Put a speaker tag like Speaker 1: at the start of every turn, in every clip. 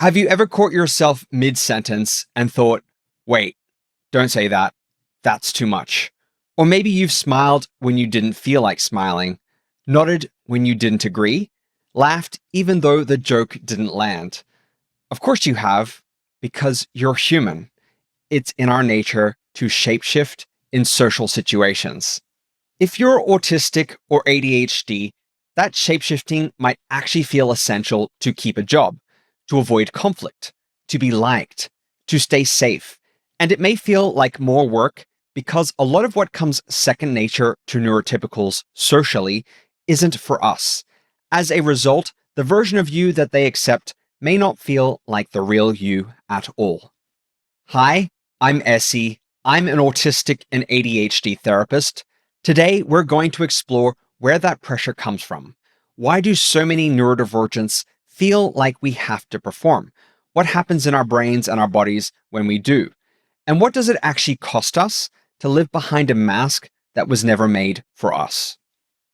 Speaker 1: Have you ever caught yourself mid-sentence and thought, wait, don't say that. That's too much. Or maybe you've smiled when you didn't feel like smiling, nodded when you didn't agree, laughed even though the joke didn't land. Of course you have, because you're human. It's in our nature to shapeshift in social situations. If you're autistic or ADHD, that shapeshifting might actually feel essential to keep a job, to avoid conflict, to be liked, to stay safe. And it may feel like more work because a lot of what comes second nature to neurotypicals socially isn't for us. As a result, the version of you that they accept may not feel like the real you at all. Hi, I'm Essie. I'm an autistic and ADHD therapist. Today, we're going to explore where that pressure comes from. Why do so many neurodivergents feel like we have to perform? What happens in our brains and our bodies when we do? And what does it actually cost us to live behind a mask that was never made for us?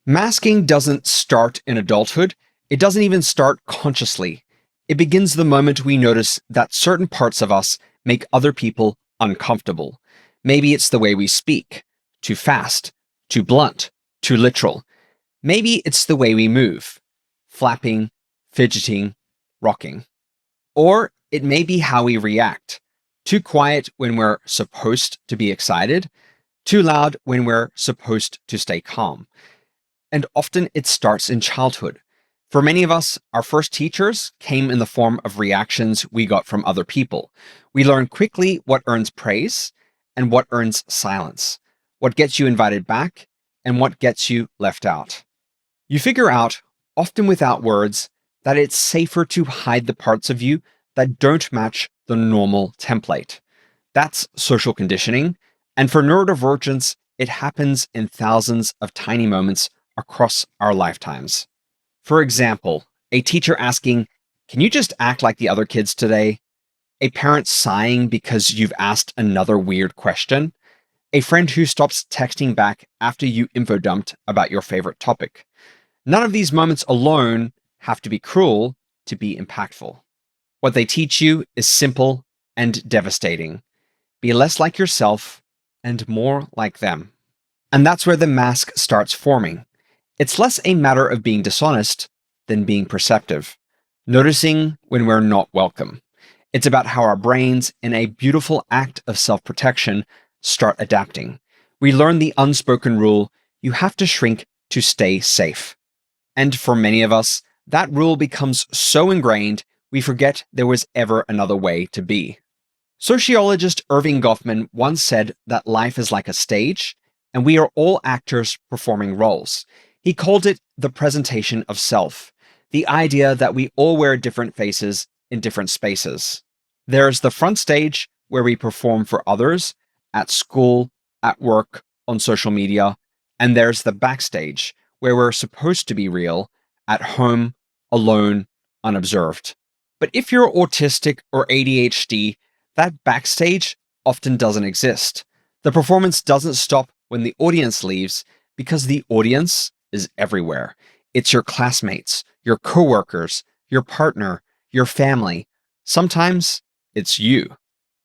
Speaker 1: Masking doesn't start in adulthood. It doesn't even start consciously. It begins the moment we notice that certain parts of us make other people uncomfortable. Maybe it's the way we speak, too fast, too blunt, too literal. Maybe it's the way we move, flapping, fidgeting, rocking. Or it may be how we react, too quiet when we're supposed to be excited, too loud when we're supposed to stay calm. And often it starts in childhood. For many of us, our first teachers came in the form of reactions we got from other people. We learn quickly what earns praise and what earns silence, what gets you invited back and what gets you left out. You figure out, often without words, that it's safer to hide the parts of you that don't match the normal template. That's social conditioning, and for neurodivergence, it happens in thousands of tiny moments across our lifetimes. For example, a teacher asking, "Can you just act like the other kids today?" A parent sighing because you've asked another weird question. A friend who stops texting back after you infodumped about your favorite topic. None of these moments alone have to be cruel to be impactful. What they teach you is simple and devastating. Be less like yourself and more like them. And that's where the mask starts forming. It's less a matter of being dishonest than being perceptive, noticing when we're not welcome. It's about how our brains, in a beautiful act of self-protection, start adapting. We learn the unspoken rule, you have to shrink to stay safe. And for many of us, that rule becomes so ingrained, we forget there was ever another way to be. Sociologist Irving Goffman once said that life is like a stage, and we are all actors performing roles. He called it the presentation of self, the idea that we all wear different faces in different spaces. There's the front stage where we perform for others, at school, at work, on social media, and there's the backstage where we're supposed to be real, at home, alone, unobserved. But if you're autistic or ADHD, that backstage often doesn't exist. The performance doesn't stop when the audience leaves because the audience is everywhere. It's your classmates, your coworkers, your partner, your family. Sometimes it's you.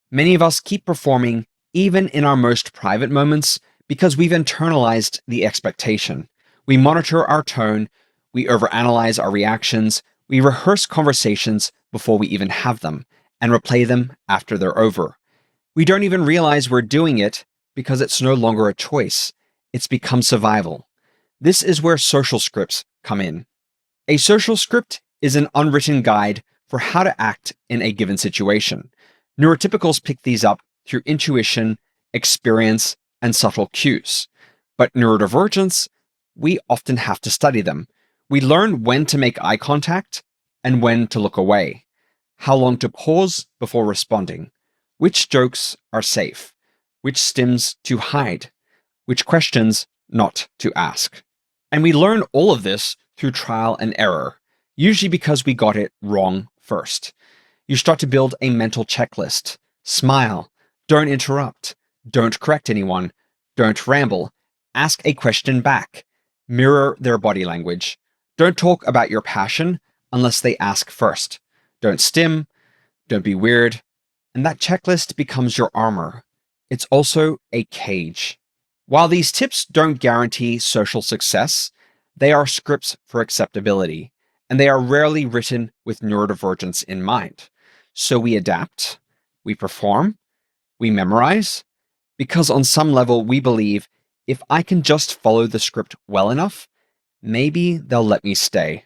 Speaker 1: Many of us keep performing even in our most private moments because we've internalized the expectation. We monitor our tone, we overanalyze our reactions, we rehearse conversations before we even have them, and replay them after they're over. We don't even realize we're doing it because it's no longer a choice. It's become survival. This is where social scripts come in. A social script is an unwritten guide for how to act in a given situation. Neurotypicals pick these up through intuition, experience, and subtle cues. But neurodivergents, we often have to study them. We learn when to make eye contact and when to look away, how long to pause before responding, which jokes are safe, which stims to hide, which questions not to ask. And we learn all of this through trial and error, usually because we got it wrong first. You start to build a mental checklist. Smile, don't interrupt, don't correct anyone, don't ramble, ask a question back, mirror their body language. Don't talk about your passion unless they ask first. Don't stim, don't be weird. And that checklist becomes your armor. It's also a cage. While these tips don't guarantee social success, they are scripts for acceptability, and they are rarely written with neurodivergence in mind. So we adapt, we perform, we memorize, because on some level we believe if I can just follow the script well enough, maybe they'll let me stay.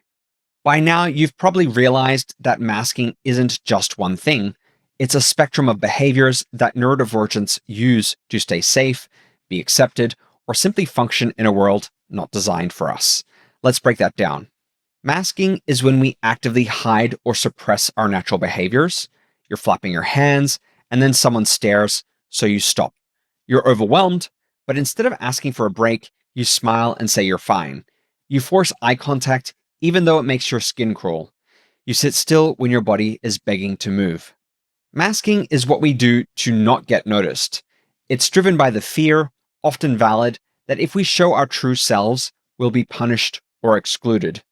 Speaker 1: By now, you've probably realized that masking isn't just one thing. It's a spectrum of behaviors that neurodivergents use to stay safe, be accepted, or simply function in a world not designed for us. Let's break that down. Masking is when we actively hide or suppress our natural behaviors. You're flapping your hands, and then someone stares, so you stop. You're overwhelmed, but instead of asking for a break, you smile and say you're fine. You force eye contact, even though it makes your skin crawl. You sit still when your body is begging to move. Masking is what we do to not get noticed. It's driven by the fear, often valid, that if we show our true selves, we'll be punished or excluded.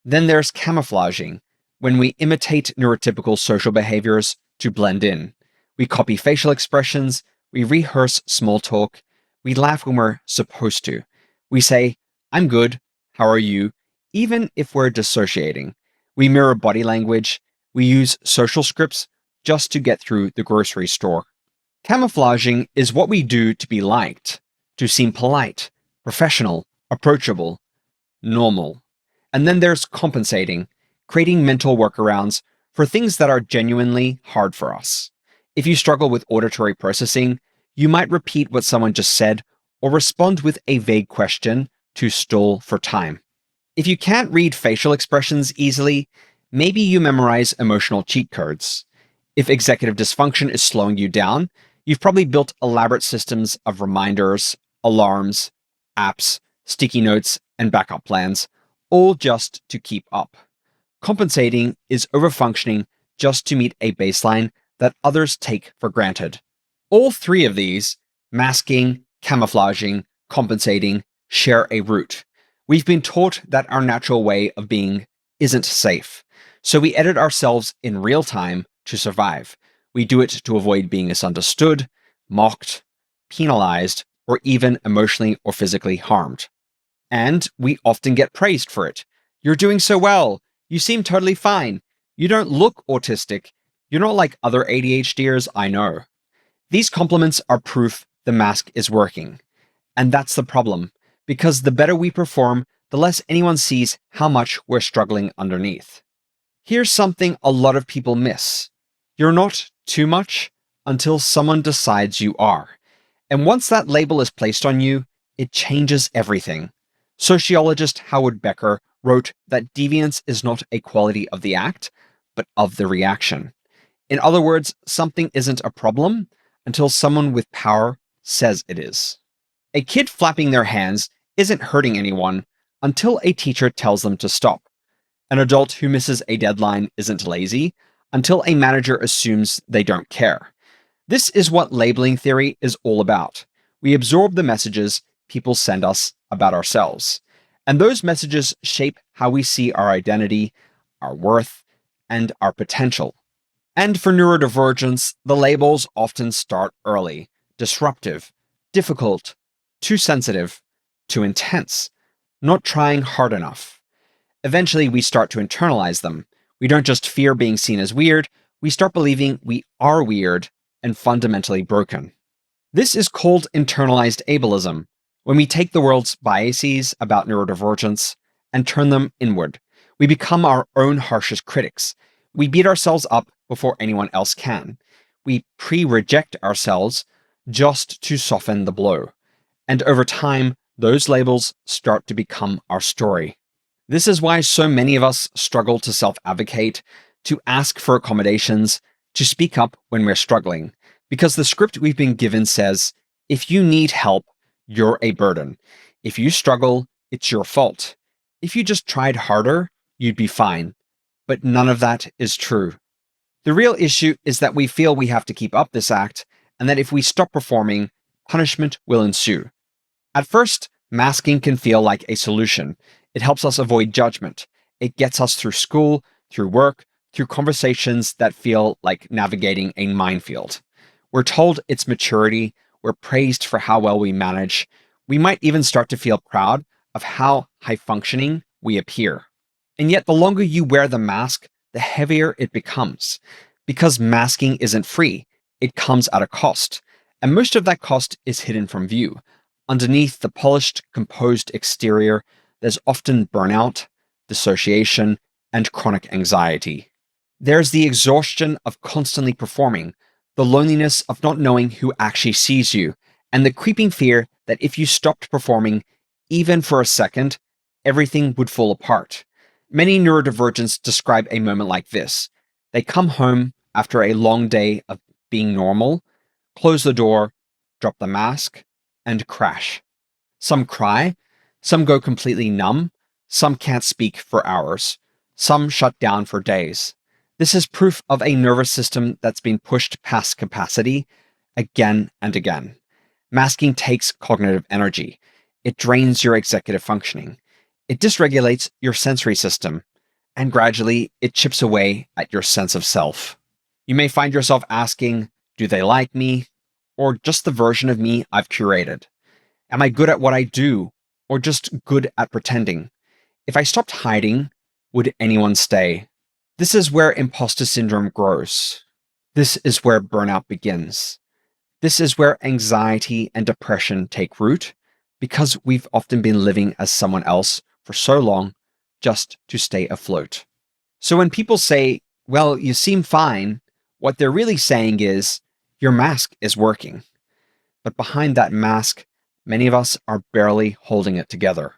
Speaker 1: Then there's camouflaging, when we imitate neurotypical social behaviors to blend in. We copy facial expressions, we rehearse small talk, we laugh when we're supposed to. We say, I'm good, how are you? Even if we're dissociating. We mirror body language, we use social scripts just to get through the grocery store. Camouflaging is what we do to be liked, to seem polite, professional, approachable, normal. And then there's compensating, creating mental workarounds for things that are genuinely hard for us. If you struggle with auditory processing, you might repeat what someone just said or respond with a vague question to stall for time. If you can't read facial expressions easily, maybe you memorize emotional cheat codes. If executive dysfunction is slowing you down, you've probably built elaborate systems of reminders, alarms, apps, sticky notes, and backup plans, all just to keep up. Compensating is overfunctioning just to meet a baseline that others take for granted. All three of these, masking, camouflaging, compensating, share a root. We've been taught that our natural way of being isn't safe, so we edit ourselves in real time to survive. We do it to avoid being misunderstood, mocked, penalized, or even emotionally or physically harmed. And we often get praised for it. You're doing so well. You seem totally fine. You don't look autistic. You're not like other ADHDers I know. These compliments are proof the mask is working. And that's the problem, because the better we perform, the less anyone sees how much we're struggling underneath. Here's something a lot of people miss. You're not too much until someone decides you are. And once that label is placed on you, it changes everything. Sociologist Howard Becker wrote that deviance is not a quality of the act, but of the reaction. In other words, something isn't a problem until someone with power says it is. A kid flapping their hands isn't hurting anyone until a teacher tells them to stop. An adult who misses a deadline isn't lazy until a manager assumes they don't care. This is what labeling theory is all about. We absorb the messages people send us about ourselves, and those messages shape how we see our identity, our worth, and our potential. And for neurodivergence, the labels often start early: disruptive, difficult, too sensitive, too intense, not trying hard enough. Eventually, we start to internalize them. We don't just fear being seen as weird, we start believing we are weird and fundamentally broken. This is called internalized ableism, when we take the world's biases about neurodivergence and turn them inward. We become our own harshest critics. We beat ourselves up before anyone else can. We pre-reject ourselves just to soften the blow. And over time, those labels start to become our story. This is why so many of us struggle to self-advocate, to ask for accommodations, to speak up when we're struggling, because the script we've been given says, if you need help, you're a burden. If you struggle, it's your fault. If you just tried harder, you'd be fine. But none of that is true. The real issue is that we feel we have to keep up this act, and that if we stop performing, punishment will ensue. At first, masking can feel like a solution. It helps us avoid judgment. It gets us through school, through work, through conversations that feel like navigating a minefield. We're told it's maturity, we're praised for how well we manage. We might even start to feel proud of how high functioning we appear. And yet, the longer you wear the mask, the heavier it becomes. Because masking isn't free, it comes at a cost. And most of that cost is hidden from view. Underneath the polished, composed exterior, there's often burnout, dissociation, and chronic anxiety. There's the exhaustion of constantly performing, the loneliness of not knowing who actually sees you, and the creeping fear that if you stopped performing, even for a second, everything would fall apart. Many neurodivergents describe a moment like this. They come home after a long day of being normal, close the door, drop the mask, and crash. Some cry, some go completely numb, some can't speak for hours, some shut down for days. This is proof of a nervous system that's been pushed past capacity again and again. Masking takes cognitive energy. It drains your executive functioning. It dysregulates your sensory system, and gradually it chips away at your sense of self. You may find yourself asking, do they like me? Or just the version of me I've curated? Am I good at what I do? Or just good at pretending? If I stopped hiding, would anyone stay? This is where imposter syndrome grows. This is where burnout begins. This is where anxiety and depression take root, because we've often been living as someone else for so long just to stay afloat. So when people say, well, you seem fine, what they're really saying is, your mask is working. But behind that mask, many of us are barely holding it together.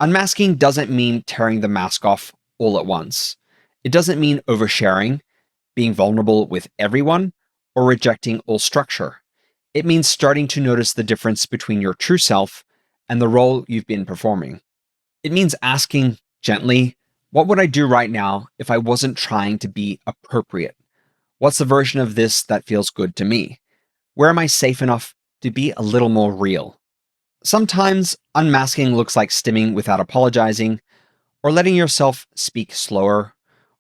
Speaker 1: Unmasking doesn't mean tearing the mask off all at once. It doesn't mean oversharing, being vulnerable with everyone, or rejecting all structure. It means starting to notice the difference between your true self and the role you've been performing. It means asking gently, what would I do right now if I wasn't trying to be appropriate? What's the version of this that feels good to me? Where am I safe enough to be a little more real? Sometimes unmasking looks like stimming without apologizing, or letting yourself speak slower,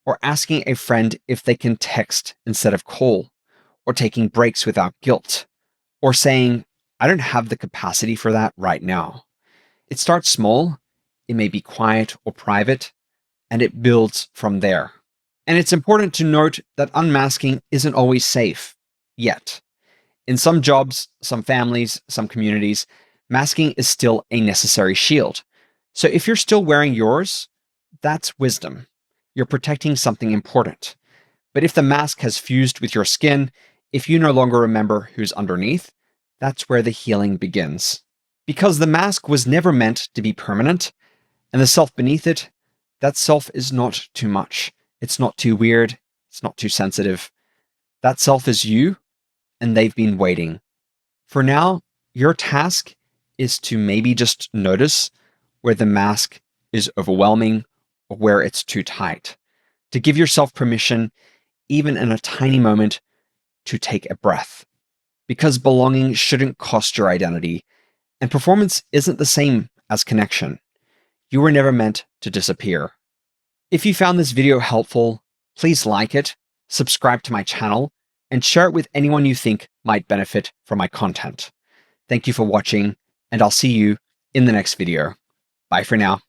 Speaker 1: or asking a friend if they can text instead of call, or taking breaks without guilt, or saying, I don't have the capacity for that right now. It starts small, it may be quiet or private, and it builds from there. And it's important to note that unmasking isn't always safe, yet. In some jobs, some families, some communities, masking is still a necessary shield. So if you're still wearing yours, that's wisdom. You're protecting something important. But if the mask has fused with your skin, if you no longer remember who's underneath, that's where the healing begins. Because the mask was never meant to be permanent, and the self beneath it, that self is not too much. It's not too weird. It's not too sensitive. That self is you, and they've been waiting. For now, your task is to maybe just notice where the mask is overwhelming or where it's too tight. To give yourself permission, even in a tiny moment, to take a breath. Because belonging shouldn't cost your identity, and performance isn't the same as connection. You were never meant to disappear. If you found this video helpful, please like it, subscribe to my channel, and share it with anyone you think might benefit from my content. Thank you for watching, and I'll see you in the next video. Bye for now.